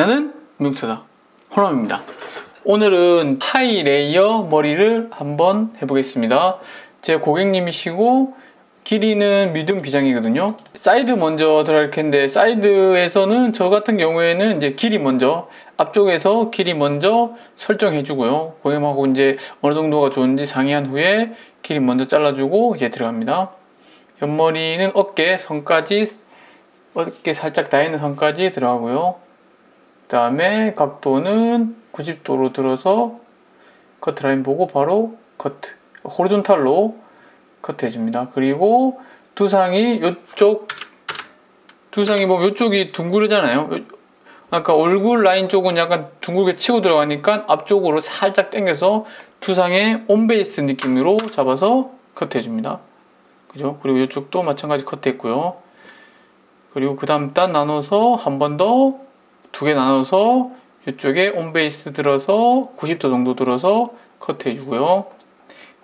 나는 미용사다 호남입니다. 오늘은 하이 레이어 머리를 한번 해보겠습니다. 제 고객님이시고 길이는 미디움 기장이거든요. 사이드 먼저 들어갈 텐데, 사이드에서는 저 같은 경우에는 이제 길이 먼저, 앞쪽에서 길이 먼저 설정해 주고요. 고객님하고 이제 어느 정도가 좋은지 상의한 후에 길이 먼저 잘라주고 이제 들어갑니다. 옆머리는 어깨 선까지, 어깨 살짝 닿이는 선까지 들어가고요. 그 다음에 각도는 90도로 들어서 커트라인 보고 바로 커트, 호리존탈로 커트 해줍니다. 그리고 두상이 요쪽, 두상이 보면 요쪽이 둥그르잖아요. 아까 얼굴 라인 쪽은 약간 둥글게 치고 들어가니까 앞쪽으로 살짝 당겨서 두상의 온베이스 느낌으로 잡아서 커트 해줍니다. 그죠? 그리고 이쪽도 마찬가지 커트 했고요. 그리고 그 다음 단 나눠서 한 번 더 두 개 나눠서 이쪽에 온베이스 들어서 90도 정도 들어서 커트 해주고요.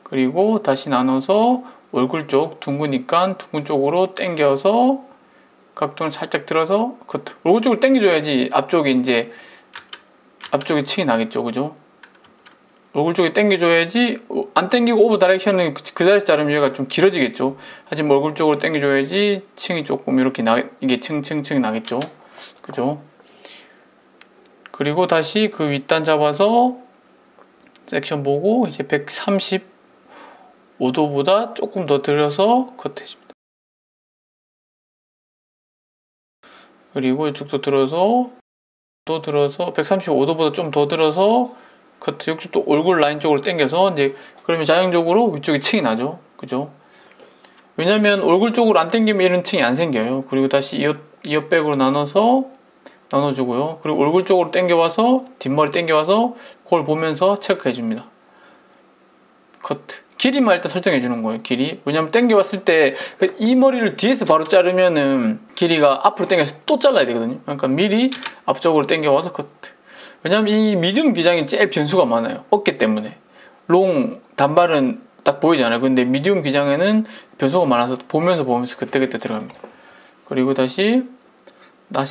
그리고 다시 나눠서 얼굴 쪽 둥그니까 둥근 쪽으로 당겨서 각도는 살짝 들어서 커트. 얼굴 쪽을 당겨줘야지 앞쪽에 이제 앞쪽에 층이 나겠죠, 그죠? 얼굴 쪽에 당겨줘야지. 안 당기고 오버 다이렉션은 그 자리에서 자르면 얘가 좀 길어지겠죠. 하지만 얼굴 쪽으로 당겨줘야지 층이 조금 이렇게 이게 층층층 나겠죠, 그죠? 그리고 다시 그 윗단 잡아서 섹션 보고 이제 135도보다 조금 더 들여서 커트 해줍니다. 그리고 이쪽도 들어서 또 들어서 135도보다 좀 더 들어서 커트. 역시 또 얼굴 라인 쪽으로 당겨서 이제 그러면 자연적으로 위쪽에 층이 나죠, 그죠? 왜냐면 얼굴 쪽으로 안 당기면 이런 층이 안 생겨요. 그리고 다시 이어백으로 나눠주고요. 그리고 얼굴 쪽으로 당겨와서 뒷머리 당겨와서 그걸 보면서 체크해 줍니다. 커트. 길이만 일단 설정해 주는 거예요, 길이. 왜냐면 당겨왔을 때 이 머리를 뒤에서 바로 자르면은 길이가 앞으로 당겨서 또 잘라야 되거든요. 그러니까 미리 앞쪽으로 당겨와서 커트. 왜냐면 이 미디움 기장이 제일 변수가 많아요, 어깨 때문에. 롱 단발은 딱 보이잖아요. 근데 미디움 기장에는 변수가 많아서 보면서 그때그때 들어갑니다. 그리고 다시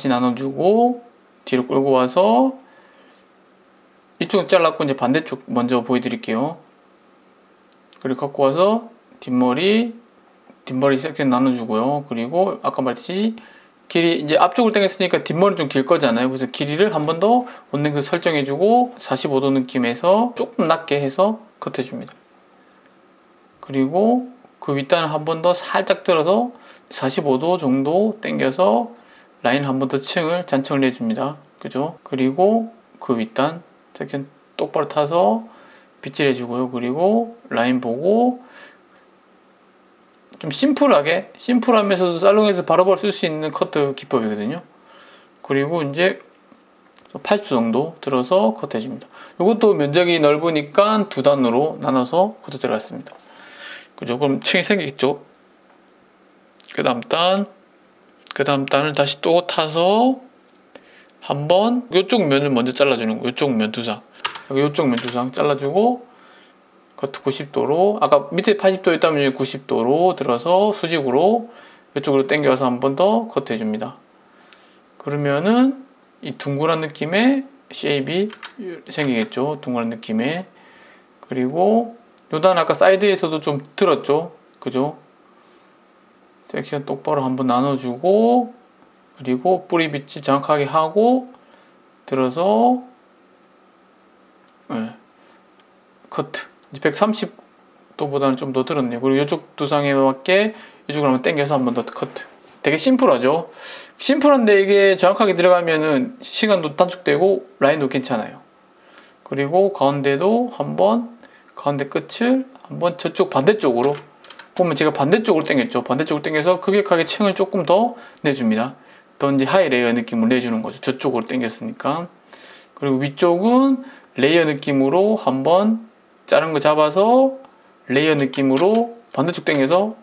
나눠주고 뒤로 끌고 와서 이쪽 잘랐고 이제 반대쪽 먼저 보여드릴게요. 그리고 갖고 와서 뒷머리 섹션 나눠주고요. 그리고 아까 말했듯이 길이 이제 앞쪽으로 당겼으니까 뒷머리 좀 길 거잖아요. 그래서 길이를 한 번 더 원랭크 설정해주고 45도 느낌에서 조금 낮게 해서 커트해줍니다. 그리고 그 윗단을 한 번 더 살짝 들어서 45도 정도 당겨서 라인 한 번 더 잔층을 내줍니다. 그죠? 그리고 그 윗단 섹션 똑바로 타서 빗질 해주고요. 그리고 라인 보고 좀 심플하면서도 살롱에서 바로바로 쓸 수 있는 커트 기법이거든요. 그리고 이제 80도 정도 들어서 커트 해줍니다. 이것도 면적이 넓으니까 두 단으로 나눠서 커트 들어갔습니다. 그죠? 그럼 층이 생기겠죠? 그 다음 단을 다시 또 타서 한번 이쪽 면을 먼저 잘라주는 거. 이쪽 면 두상, 이쪽 면 두상 잘라주고 커트 90도로, 아까 밑에 80도였다면 90도로 들어서 수직으로 이쪽으로 당겨서 한 번 더 커트 해줍니다. 그러면은 이 둥그란 느낌의 쉐입이 생기겠죠, 둥그란 느낌의. 그리고 요단 아까 사이드에서도 좀 들었죠, 그죠? 섹션 똑바로 한번 나눠주고, 그리고 뿌리 빗질 정확하게 하고 들어서 커트. 130도보다는 좀 더 들었네요. 그리고 이쪽 두상에 맞게 이쪽으로 한번 당겨서 한 번 더 커트. 되게 심플하죠? 심플한데 이게 정확하게 들어가면은 시간도 단축되고 라인도 괜찮아요. 그리고 가운데도 한번, 가운데 끝을 한번 저쪽 반대쪽으로 보면 제가 반대쪽으로 당겼죠. 반대쪽으로 당겨서 급격하게 층을 조금 더 내줍니다. 더 이제 하이 레이어 느낌을 내주는 거죠, 저쪽으로 당겼으니까. 그리고 위쪽은 레이어 느낌으로 한번 자른 거 잡아서 레이어 느낌으로 반대쪽 당겨서,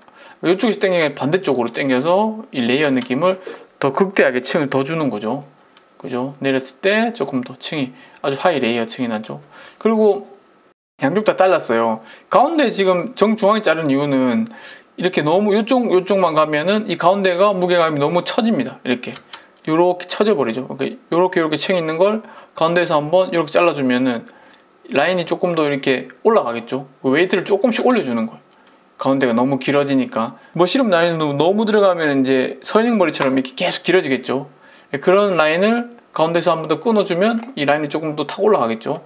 이쪽에서 당기면 반대쪽으로 당겨서 이 레이어 느낌을 더 극대하게 층을 더 주는 거죠, 그죠? 내렸을 때 조금 더 층이 아주 하이 레이어 층이 나죠. 그리고 양쪽 다 잘랐어요. 가운데 지금 정중앙에 자른 이유는 이렇게 너무 요쪽만 가면은 이 가운데가 무게감이 너무 처집니다. 이렇게 요렇게 쳐져버리죠. 요렇게 층 있는 걸 가운데에서 한번 이렇게 잘라주면은 라인이 조금 더 이렇게 올라가겠죠. 웨이트를 조금씩 올려주는 거예요. 가운데가 너무 길어지니까. 머시룸 라인도 너무 들어가면 이제 선ing머리처럼 이렇게 계속 길어지겠죠. 그런 라인을 가운데서 한 번 더 끊어주면 이 라인이 조금 더 탁 올라가겠죠.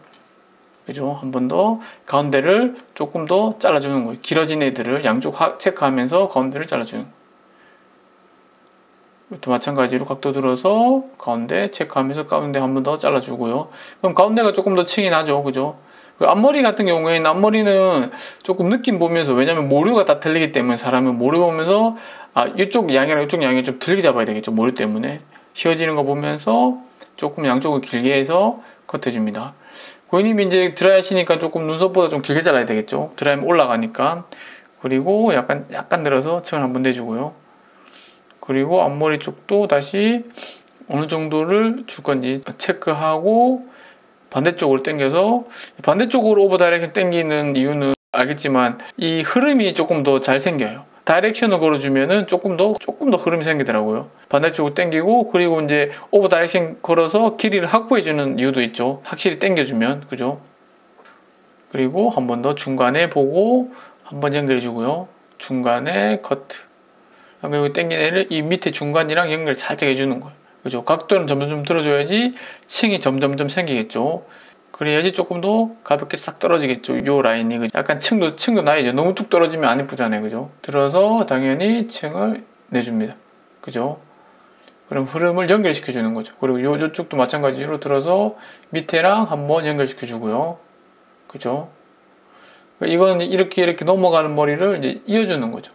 그죠? 한 번 더 가운데를 조금 더 잘라주는 거예요. 길어진 애들을 양쪽 체크하면서 가운데를 잘라주는 거예요. 또 마찬가지로 각도 들어서 가운데 체크하면서 가운데 한 번 더 잘라주고요. 그럼 가운데가 조금 더 층이 나죠. 그죠? 앞머리 같은 경우에는 앞머리는 조금 느낌 보면서, 왜냐면 모류가 다 틀리기 때문에 사람은 모류 보면서 이쪽 양이랑 이쪽 양이 좀 틀리게 잡아야 되겠죠. 모류 때문에. 휘어지는 거 보면서 조금 양쪽을 길게 해서 컷해줍니다. 고객님이 이제 드라이 하시니까 조금 눈썹보다 좀 길게 잘라야 되겠죠. 드라이면 올라가니까. 그리고 약간 늘어서 층을 한번 내주고요. 그리고 앞머리 쪽도 다시 어느 정도를 줄 건지 체크하고 반대쪽으로 당겨서, 반대쪽으로 오버 다이렉션 당기는 이유는 알겠지만 이 흐름이 조금 더 잘 생겨요. 다이렉션을 걸어주면은 조금 더 흐름이 생기더라고요. 반대쪽으로 당기고, 그리고 이제 오버 다이렉션 걸어서 길이를 확보해주는 이유도 있죠. 확실히 당겨주면. 그죠? 그리고 한 번 더 중간에 보고 한번 연결해주고요. 중간에 커트. 그리고 당긴 애를 이 밑에 중간이랑 연결 살짝 해주는 거예요. 그죠? 각도는 점점 들어줘야지 층이 점점 생기겠죠. 그래야지 조금 더 가볍게 싹 떨어지겠죠. 요 라인이. 약간 층도 나야죠. 너무 뚝 떨어지면 안 예쁘잖아요. 그죠? 들어서 당연히 층을 내줍니다. 그죠? 그럼 흐름을 연결시켜 주는 거죠. 그리고 요쪽도 마찬가지로 들어서 밑에랑 한번 연결시켜 주고요. 그죠? 이건 이렇게 넘어가는 머리를 이제 이어주는 거죠.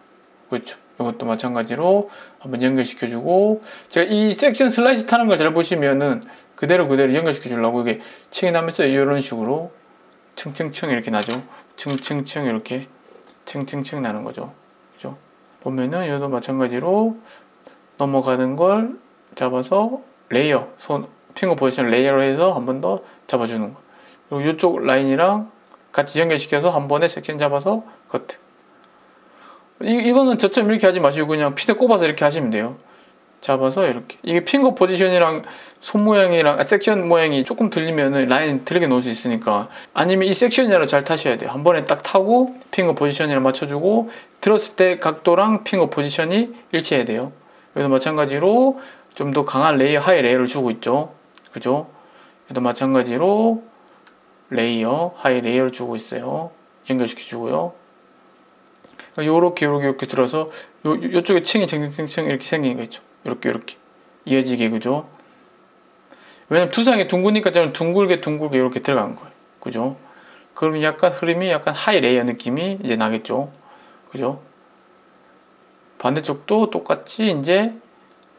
그렇죠? 이것도 마찬가지로 한번 연결시켜주고, 제가 이 섹션 슬라이스 타는 걸 잘 보시면은 그대로 연결시켜 주려고 이게 층이 나면서 이런 식으로 층층층 이렇게 나죠. 층층층 이렇게 층층층 나는 거죠. 그죠? 보면은 이것도 마찬가지로 넘어가는 걸 잡아서 레이어, 핑거 포지션 레이어로 해서 한 번 더 잡아주는 거. 그리고 이쪽 라인이랑 같이 연결시켜서 한 번에 섹션 잡아서 커트. 이거는 저처럼 이렇게 하지 마시고 그냥 핏에 꼽아서 이렇게 하시면 돼요. 잡아서 이렇게. 이게 핑거 포지션이랑 손 모양이랑 섹션 모양이 조금 틀리면 라인 틀리게 놓을 수 있으니까, 아니면 이 섹션이라도 잘 타셔야 돼요. 한 번에 딱 타고 핑거 포지션이랑 맞춰주고, 들었을 때 각도랑 핑거 포지션이 일치해야 돼요. 여기도 마찬가지로 좀 더 강한 레이어, 하이 레이어를 주고 있죠. 그죠? 여기도 마찬가지로 레이어, 하이 레이어를 주고 있어요. 연결시켜 주고요. 요렇게 들어서 요쪽에 층이 층층층 이렇게 생긴 거 있죠. 이렇게 이어지게. 그죠? 왜냐면 두상이 둥그니까 저는 둥글게 이렇게 들어간 거예요. 그죠? 그러면 약간 흐름이 약간 하이 레이어 느낌이 이제 나겠죠. 그죠? 반대쪽도 똑같이 이제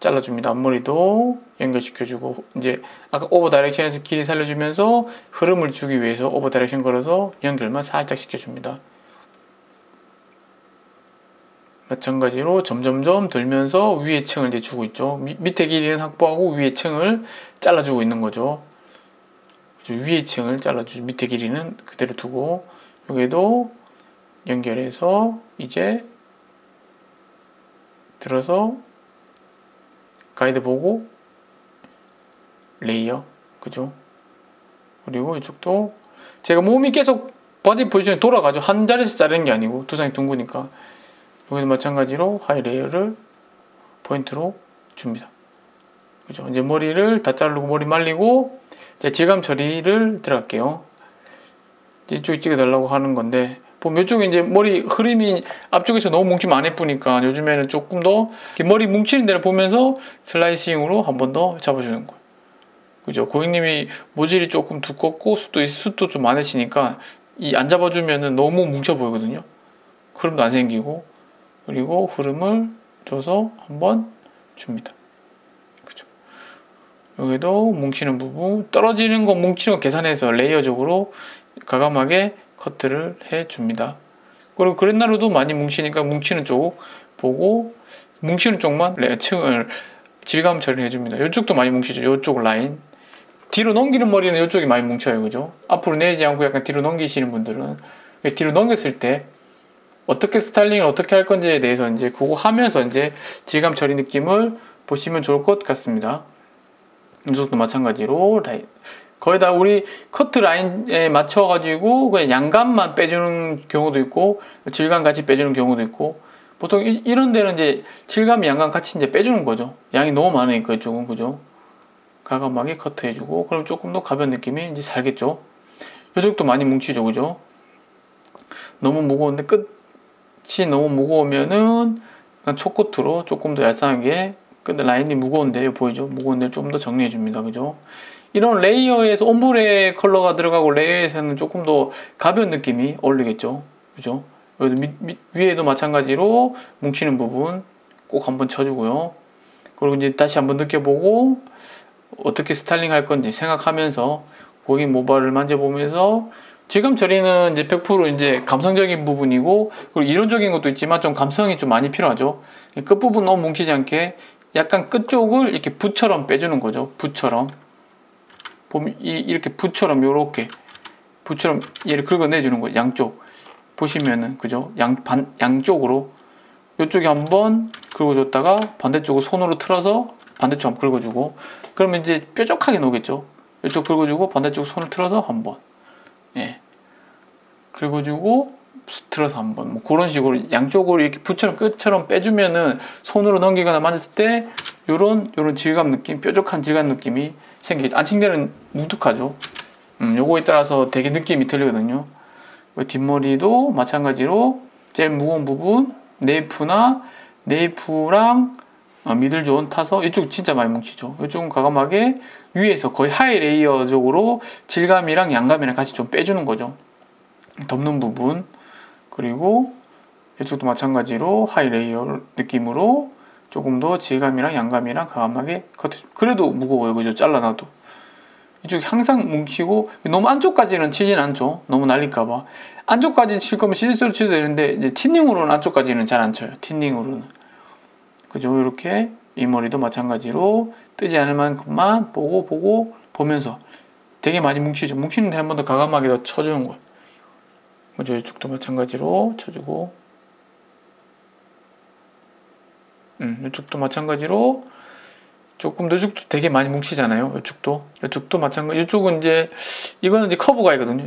잘라줍니다. 앞머리도 연결시켜주고, 이제 아까 오버 다이렉션에서 길이 살려주면서 흐름을 주기 위해서 오버 다이렉션 걸어서 연결만 살짝 시켜줍니다. 마찬가지로 점점점 들면서 위에 층을 이제 주고 있죠. 밑에 길이는 확보하고 위에 층을 잘라주고 있는 거죠. 위에 층을 잘라주죠. 밑에 길이는 그대로 두고, 여기도 연결해서 이제 들어서 가이드 보고 레이어. 그죠? 그리고 이쪽도 제가 몸이 계속 바디 포지션이 돌아가죠. 한 자리에서 자르는 게 아니고 두상이 둥그니까. 여기도 마찬가지로 하이 레이어를 포인트로 줍니다. 그죠? 이제 머리를 다 자르고 머리 말리고 이제 질감 처리를 들어갈게요. 이쪽에 찍어달라고 하는 건데, 보면 이쪽에 이제 머리 흐름이 앞쪽에서 너무 뭉치면 안 예쁘니까 요즘에는 조금 더 머리 뭉치는 데를 보면서 슬라이싱으로 한 번 더 잡아주는 거예요. 그죠? 고객님이 모질이 조금 두껍고 숱도 좀 많으시니까 이 안 잡아주면은 너무 뭉쳐 보이거든요. 흐름도 안 생기고. 그리고 흐름을 줘서 한번 줍니다. 그죠? 여기도 뭉치는 부분, 떨어지는 거 뭉치는 거 계산해서 레이어적으로 과감하게 커트를 해 줍니다. 그리고 그랜나루도 많이 뭉치니까 뭉치는 쪽 보고 뭉치는 쪽만 층을 질감 처리를 해줍니다. 이쪽도 많이 뭉치죠. 이쪽 라인. 뒤로 넘기는 머리는 이쪽이 많이 뭉쳐요. 그죠? 앞으로 내리지 않고 약간 뒤로 넘기시는 분들은 뒤로 넘겼을 때 어떻게 스타일링을 어떻게 할 건지에 대해서 이제 그거 하면서 이제 질감 처리 느낌을 보시면 좋을 것 같습니다. 이쪽도 마찬가지로 거의 다 우리 커트 라인에 맞춰가지고 그냥 양감만 빼주는 경우도 있고 질감 같이 빼주는 경우도 있고 보통 이런 데는 이제 질감, 양감 같이 이제 빼주는 거죠. 양이 너무 많으니까 이쪽은 그죠? 가감하게 커트해주고 그럼 조금 더 가벼운 느낌이 이제 살겠죠. 이쪽도 많이 뭉치죠, 그죠? 너무 무거운데 끝이 너무 무거우면은 그냥 초코트로 조금 더 얄쌍하게 근데 라인이 무거운데 보이죠? 무거운데 좀 더 정리해 줍니다, 그죠? 이런 레이어에서 옴브레 컬러가 들어가고 레이어에서는 조금 더 가벼운 느낌이 어울리겠죠, 그죠? 위에도 마찬가지로 뭉치는 부분 꼭 한번 쳐주고요. 그리고 이제 다시 한번 느껴보고 어떻게 스타일링 할 건지 생각하면서 고객 모발을 만져보면서 질감 처리는 이제 100% 이제 감성적인 부분이고 그리고 이론적인 것도 있지만 좀 감성이 좀 많이 필요하죠. 끝부분 너무 뭉치지 않게 약간 끝쪽을 이렇게 붓처럼 빼주는 거죠. 붓처럼 보면 이렇게 붓처럼 요렇게 붓처럼 얘를 긁어내주는 거예요. 양쪽 보시면은 그죠? 양쪽으로 이쪽에 한번 긁어줬다가 반대쪽으로 손으로 틀어서 반대쪽 한번 긁어주고 그러면 이제 뾰족하게 나오겠죠. 이쪽 긁어주고 반대쪽 손을 틀어서 한번 예 긁어주고 틀어서 한번 뭐 그런 식으로 양쪽으로 이렇게 붓처럼 끝처럼 빼주면은 손으로 넘기거나 만졌을 때 요런 질감 느낌 뾰족한 질감 느낌이 생기죠. 안칭대는 뭉툭하죠. 요거에 따라서 되게 느낌이 틀리거든요. 뒷머리도 마찬가지로 제일 무거운 부분 네이프랑 미들존 타서 이쪽 진짜 많이 뭉치죠. 이쪽은 과감하게 위에서 거의 하이 레이어 쪽으로 질감이랑 양감이랑 같이 좀 빼주는 거죠. 덮는 부분 그리고 이쪽도 마찬가지로 하이 레이어 느낌으로 조금 더 질감이랑 양감이랑 과감하게 커트. 그래도 무거워요, 그죠? 잘라놔도 이쪽이 항상 뭉치고 너무 안쪽까지는 치진 않죠. 너무 날릴까봐 안쪽까지 칠 거면 실수로 쳐도 되는데 이제 틴닝으로는 안쪽까지는 잘 안 쳐요. 틴닝으로는 그죠? 이렇게 이 머리도 마찬가지로 뜨지 않을 만큼만 보면서 되게 많이 뭉치죠. 뭉치는데 한 번 더 과감하게 더 쳐주는 거예요. 그죠? 이쪽도 마찬가지로 쳐주고 이쪽도 마찬가지로 조금 더 이쪽도 되게 많이 뭉치잖아요. 이쪽도 마찬가지. 이쪽은 이거는 이제 커브 가이거든요.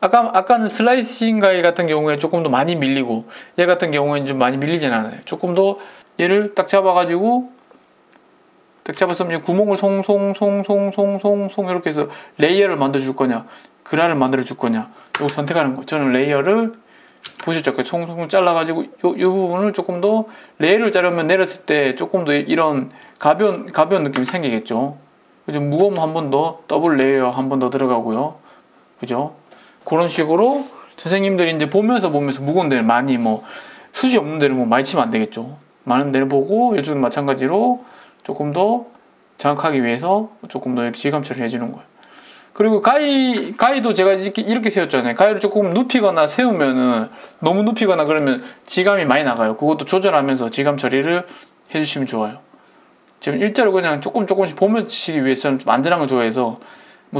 아까는 슬라이싱 가이 같은 경우에 조금 더 많이 밀리고 얘 같은 경우에는 좀 많이 밀리진 않아요. 조금 더 얘를 딱 잡아가지고 딱 잡아서 구멍을 송송송송송송 이렇게 해서 레이어를 만들어 줄 거냐 그라를 만들어 줄 거냐 이거 선택하는 거. 저는 레이어를 보셨죠? 송송 잘라가지고 이 부분을 조금 더 레이어를 자르면 내렸을 때 조금 더 이런 가벼운 느낌이 생기겠죠. 그죠? 무거우면 한 번 더 더블 레이어 한 번 더 들어가고요. 그죠? 그런 식으로 선생님들이 이제 보면서 무거운 데를 많이 숱이 없는 데를 많이 치면 안 되겠죠. 많은 데를 보고 이쪽은 마찬가지로 조금 더 장악하기 위해서 조금 더 이렇게 질감 처리를 해주는 거예요. 그리고 가위도 제가 이렇게 세웠잖아요. 가위를 조금 눕히거나 세우면은 너무 눕히거나 그러면 질감이 많이 나가요. 그것도 조절하면서 질감 처리를 해주시면 좋아요. 지금 일자로 그냥 조금씩 보면 치기 위해서는 좀 안전한 걸 좋아해서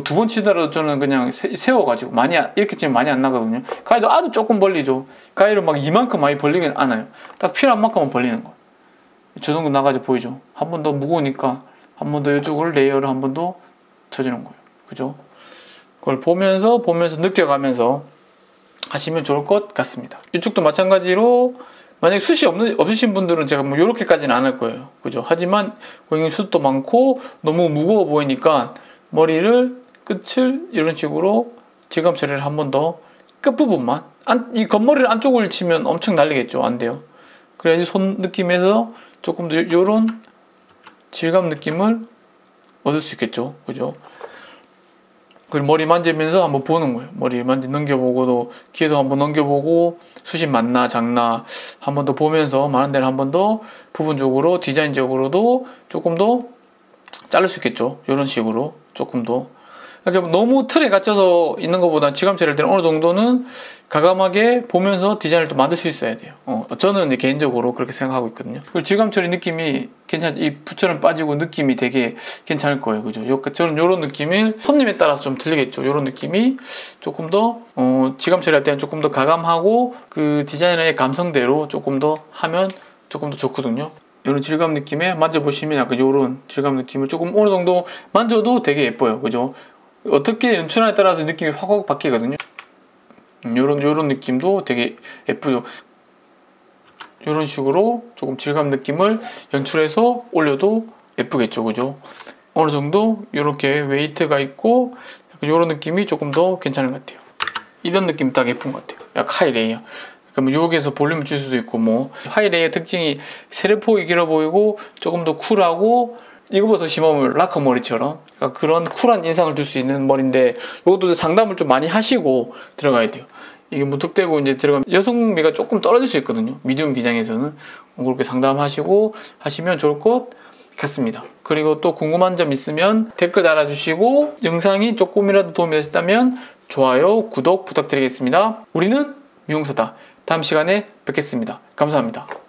두 번 치더라도 저는 그냥 세워가지고 이렇게 치면 많이 안 나거든요. 가위도 아주 조금 벌리죠. 가위를 이만큼 많이 벌리긴 않아요. 딱 필요한 만큼만 벌리는 거. 저 정도 나가지고 보이죠. 한 번 더 무거우니까 한 번 더 이쪽을 레이어를 한 번 더 쳐주는 거예요. 그죠? 그걸 보면서 느껴가면서 하시면 좋을 것 같습니다. 이쪽도 마찬가지로 만약에 숱이 없으신 분들은 제가 이렇게까지는 안 할 거예요. 그죠? 하지만 고객님 숱도 많고 너무 무거워 보이니까 머리를 끝을 이런 식으로 질감 처리를 한 번 더 끝부분만 이 겉머리를 안쪽을 치면 엄청 날리겠죠. 안 돼요. 그래야지 손 느낌에서 조금 더 이런 질감 느낌을 얻을 수 있겠죠. 그죠? 그리고 머리 만지면서 한번 보는 거예요. 머리 넘겨보고도 귀에도 한번 넘겨보고 숱이 많나 작나 한 번 더 보면서 많은 데를 한 번 더 부분적으로 디자인적으로도 조금 더 자를 수 있겠죠. 이런 식으로 조금 더 그러니까 너무 틀에 갇혀서 있는 것보다 질감 처리할 때는 어느 정도는 과감하게 보면서 디자인을 또 만들 수 있어야 돼요. 저는 이제 개인적으로 그렇게 생각하고 있거든요. 그리고 질감 처리 느낌이 이 붓처럼 빠지고 느낌이 되게 괜찮을 거예요. 그죠? 저는 이런 느낌이 손님에 따라서 좀 틀리겠죠. 이런 느낌이 조금 더 질감 처리할 때는 조금 더 과감하고 그 디자이너의 감성대로 조금 더 하면 조금 더 좋거든요. 이런 질감 느낌에 만져보시면 약간 이런 질감 느낌을 조금 어느 정도 만져도 되게 예뻐요. 그죠? 어떻게 연출하냐에 따라서 느낌이 확 바뀌거든요. 요런 느낌도 되게 예쁘죠. 이런 식으로 조금 질감 느낌을 연출해서 올려도 예쁘겠죠. 그죠? 어느 정도 이렇게 웨이트가 있고 이런 느낌이 조금 더 괜찮은 것 같아요. 이런 느낌 딱 예쁜 것 같아요. 약간 하이 레이어. 그럼 여기에서 볼륨을 줄 수도 있고, 뭐 하이 레이어 특징이 세례폭이 길어 보이고 조금 더 쿨하고, 이거보다 더 심하면 락커 머리처럼 그러니까 그런 쿨한 인상을 줄 수 있는 머리인데, 이것도 상담을 좀 많이 하시고 들어가야 돼요. 이게 무턱대고 이제 들어가면 여성미가 조금 떨어질 수 있거든요. 미디움 기장에서는. 그렇게 상담하시고 하시면 좋을 것 같습니다. 그리고 또 궁금한 점 있으면 댓글 달아주시고, 영상이 조금이라도 도움이 되셨다면 좋아요, 구독 부탁드리겠습니다. 우리는 미용사다. 다음 시간에 뵙겠습니다. 감사합니다.